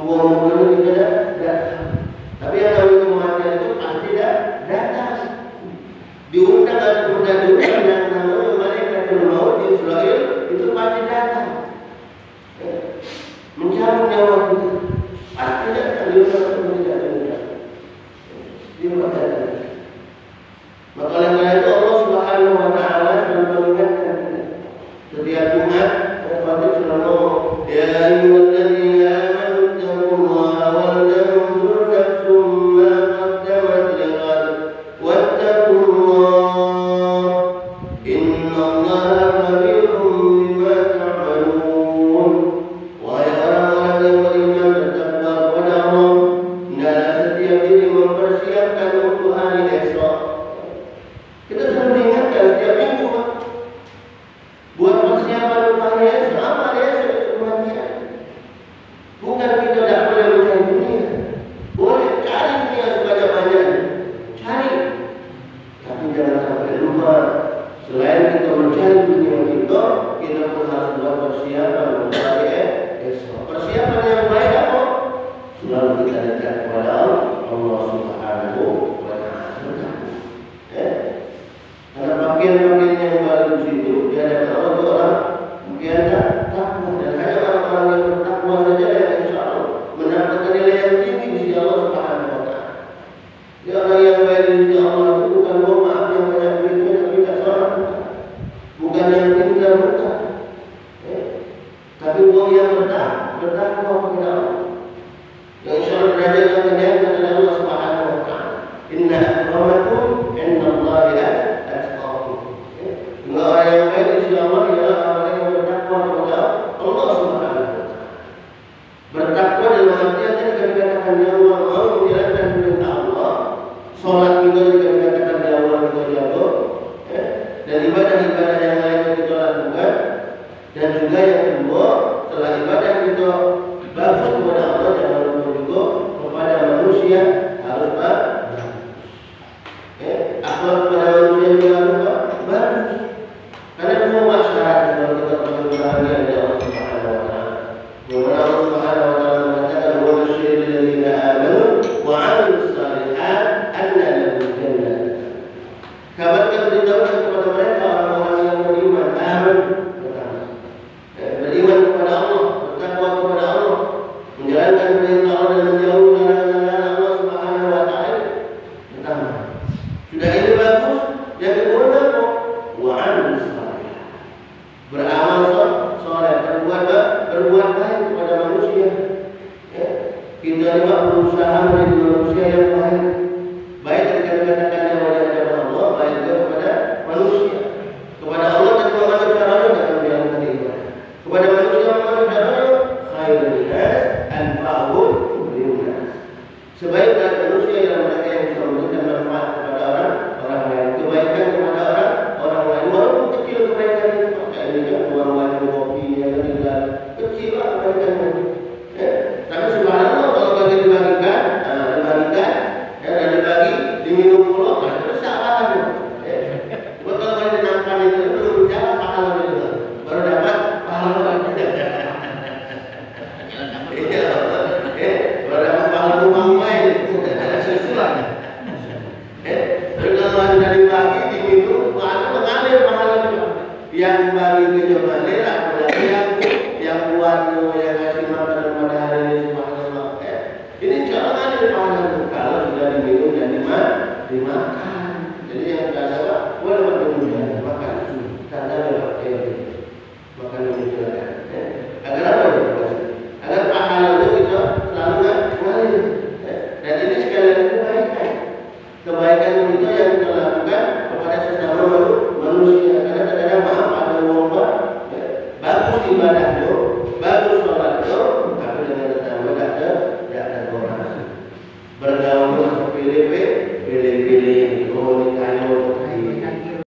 uang bulan kita datang. Tapi yang namanya kematian itu pasti datang. Diundang atau tidak diundang yang namanya malaikat maut di Israel itu pasti datang. Mencabut nyawa kita. Pasti datang diundang atau tidak diundang. Diundang. Maka oleh karena itu Allah Subhanahu wa taala selalu mengingatkan kita. Setiap Jumat Al-Fatihah selalu ngomong, ya ayyuhalladzina amanu taqullaha wal tanzur nafsum ma qaddamat lighad wattaqullah innallaha khabirum bima ta'malun. Wahai orang-orang yang beriman, bertakwa kepada Allah, hendaklah setiap diri mempersiapkan untuk hari esok. Kita selalu diingatkan setiap minggu buat persiapan untuk hari esok. Apa hari esok itu kematian? Bukan kita tidak boleh mencari dunia. Boleh cari dunia sebanyak-banyaknya, cari. Tapi jangan sampai lupa, selain kita mencari dunia kita pun harus buat persiapan untuk hari esok. Persiapan yang baik apa? Selalu kita dekat kepada Allah Subhanahu wa taala. Karena bagian-bagian yang baru di situ dia ada orang dia ada takwa, dan hanya orang-orang yang bertakwa saja yang insya Allah mendapatkan nilai yang tinggi di sisi Allah Subhanahu wa taala. Dia orang yang baik di sisi Allah itu bukan maaf yang banyak duitnya tapi tidak sholat, bukan yang pintar bukan, tapi orang yang bertakwa kepada Allah. Yang insya Allah derajat yang dinaikkan oleh Allah Subhanahu wa taala. Inna akramakum indallahi atqakum. Orang yang baik di sisi Allah ialah orang yang bertakwa kepada Allah Subhanahu wa taala. Bertakwa dalam artian ketika dikatakan ya Allah mau menjalankan perintah Allah, sholat kita juga dikatakan ya Allah kita jago, dan ibadah-ibadah yang lain kita lakukan, dan juga yang kedua setelah ibadah kita bagus kepada Allah, jangan lupa juga kepada manusia harus bagus. Akhlak kepada manusia juga harus bagus. Karena semua syarat kalau kita ingin bahagia dari Allah Subhanahu wa taala. Kemudian Allah Subhanahu wa taala mengatakan wa basyiril ladzina amanu wa 'amilus shalihat anna lahum jannah. Kabarkan beritahukan kepada mereka orang-orang yang beriman, beriman kepada Allah, bertakwa kepada Allah, menjalankan perintah Allah dan menjauhi larangan-larangan Allah Subhanahu wa taala. Pertama, sudah ini bagus. Yang kedua apa? Wa 'amilus shalihat. Beramal soleh, berbuat baik kepada manusia. Kita ini berusaha menjadi manusia yang baik. Baik ketika dikatakan yang wajib kepada Allah, baik juga kepada manusia. Kepada Allah dan bagaimana caranya dalam menjalankan ibadah. Kepada manusia bagaimana caranya? Khairun nas anfa'uhum linnas. Sebaik-baik manusia yang mereka yang bisa memberikan manfaat kepada orang lain, kebaikan kepada orang lain, walaupun kecil kebaikan itu. Ini kan uang wajib kopi yang tinggal kecil lah kebaikan. Tapi subhanallah kalau bagi dibagikan, dan dibagi diminum pula, terus apa? Kalau bagi dinamkan itu belum jalan pahala itu, baru dapat pahala. Baru dapat pahala rumah lain, ada susulan. Kalau dari bagi diminum, ada mengalir pahala itu. Yang bagi itu mengalir, yang buat yang kasih makan pada hari ini subhanallah. Ini jangan ada pahala kalau sudah diminum dan dimakan.